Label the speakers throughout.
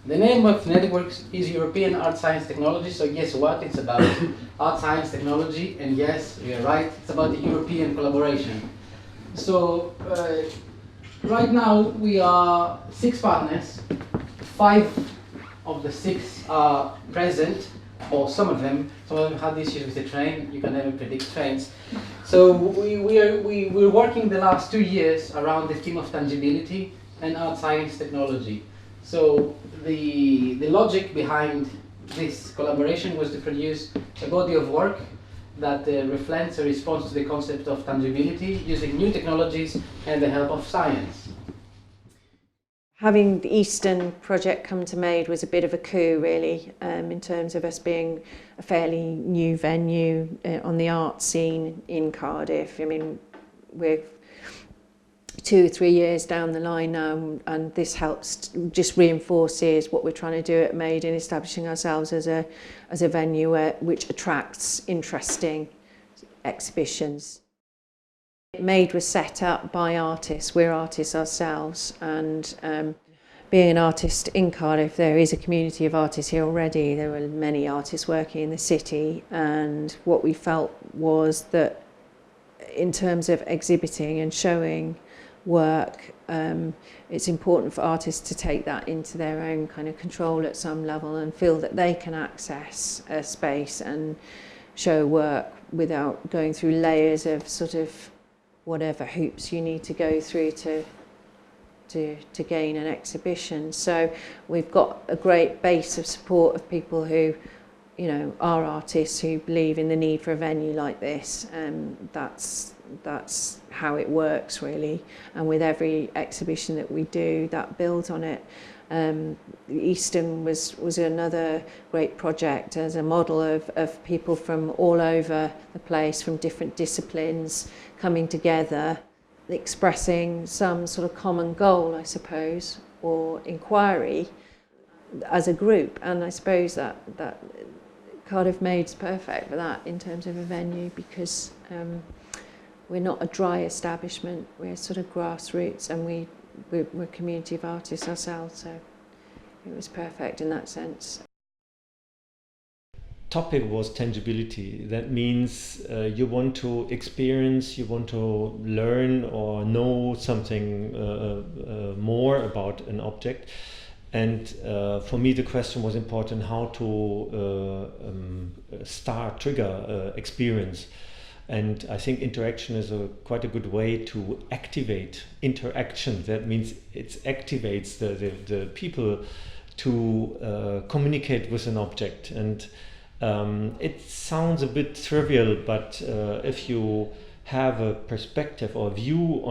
Speaker 1: The name of the network is European Art Science Technology, so guess what? It's about art science technology, and yes, you're right, it's about the European collaboration. So, right now we are 6 partners, 5 of the 6 are present, or some of them had issues with the train. You can never predict trains. So we're working the last 2 years around the theme of tangibility and art science technology. So the logic behind this collaboration was to produce a body of work that reflects a response to the concept of tangibility using new technologies and the help of science.
Speaker 2: Having the Eastern project come to Made was a bit of a coup, really, in terms of us being a fairly new venue on the art scene in Cardiff. I mean, we're 2 or 3 years down the line now, and this helps, just reinforces what we're trying to do at Made in establishing ourselves as a venue which attracts interesting exhibitions. Made was set up by artists. We're artists ourselves, and being an artist in Cardiff, there is a community of artists here already. There were many artists working in the city, and what we felt was that in terms of exhibiting and showing work, it's important for artists to take that into their own kind of control at some level and feel that they can access a space and show work without going through layers of sort of whatever hoops you need to go through to gain an exhibition. So we've got a great base of support of people who, you know, are artists who believe in the need for a venue like this, and that's how it works, really. And with every exhibition that we do, that builds on it. Eastern was another great project as a model of people from all over the place, from different disciplines, coming together, expressing some sort of common goal, I suppose, or inquiry as a group. And I suppose that Cardiff Made's perfect for that in terms of a venue, because we're not a dry establishment, we're sort of grassroots, and we're a community of artists ourselves, so it was perfect in that sense.
Speaker 3: Topic was tangibility. That means you want to experience, you want to learn or know something more about an object. And for me the question was important, how to trigger experience. And I think interaction is quite a good way to activate interaction. That means it activates the people to communicate with an object. And it sounds a bit trivial, but if you have a perspective or view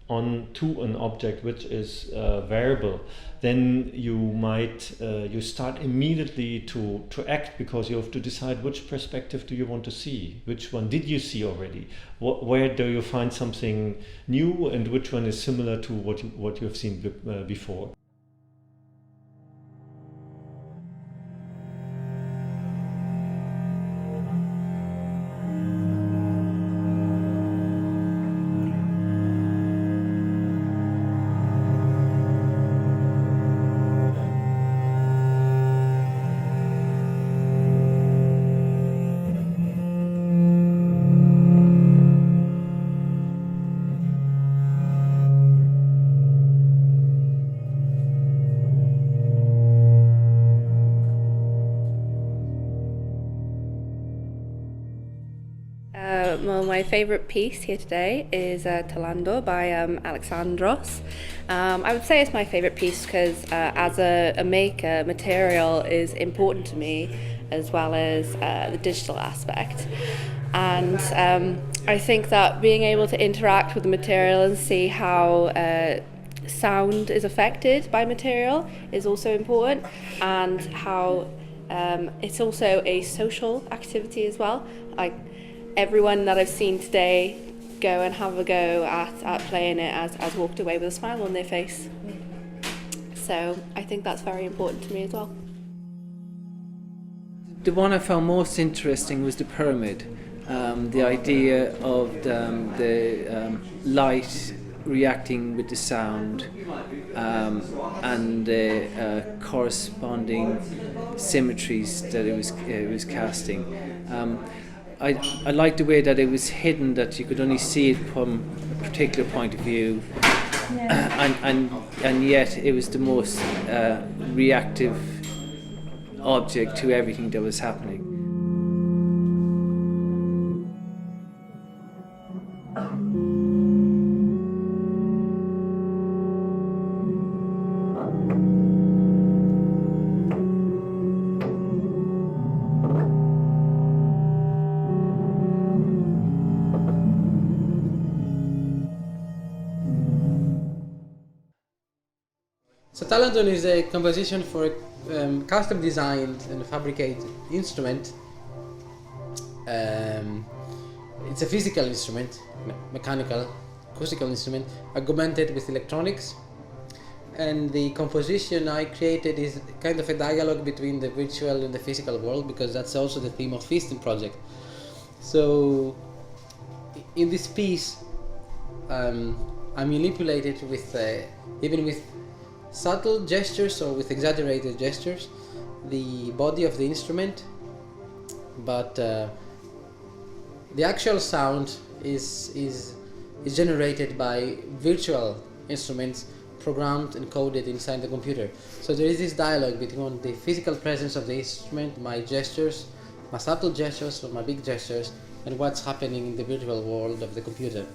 Speaker 3: onto an object which is variable, then you might you start immediately to act, because you have to decide which perspective do you want to see, which one did you see already, where do you find something new, and which one is similar to what you have seen before.
Speaker 4: Well, my favourite piece here today is Talando by Alexandros. I would say it's my favourite piece because as a maker, material is important to me, as well as the digital aspect. And I think that being able to interact with the material and see how sound is affected by material is also important, and how it's also a social activity as well. Like, everyone that I've seen today go and have a go at playing it has walked away with a smile on their face. So I think that's very important to me as well.
Speaker 5: The one I found most interesting was the pyramid. The idea of the light reacting with the sound and the corresponding symmetries that it was casting. I liked the way that it was hidden, that you could only see it from a particular point of view, and yet it was the most reactive object to everything that was happening.
Speaker 1: So Talandon is a composition for a custom designed and fabricated instrument. It's a physical instrument, mechanical, acoustical instrument, augmented with electronics. And the composition I created is kind of a dialogue between the virtual and the physical world, because that's also the theme of Feasting Project. So in this piece, I manipulated with, even with subtle gestures or with exaggerated gestures, the body of the instrument, but the actual sound is generated by virtual instruments programmed and coded inside the computer. So there is this dialogue between the physical presence of the instrument, my gestures, my subtle gestures or my big gestures, and what's happening in the virtual world of the computer.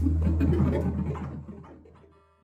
Speaker 1: you.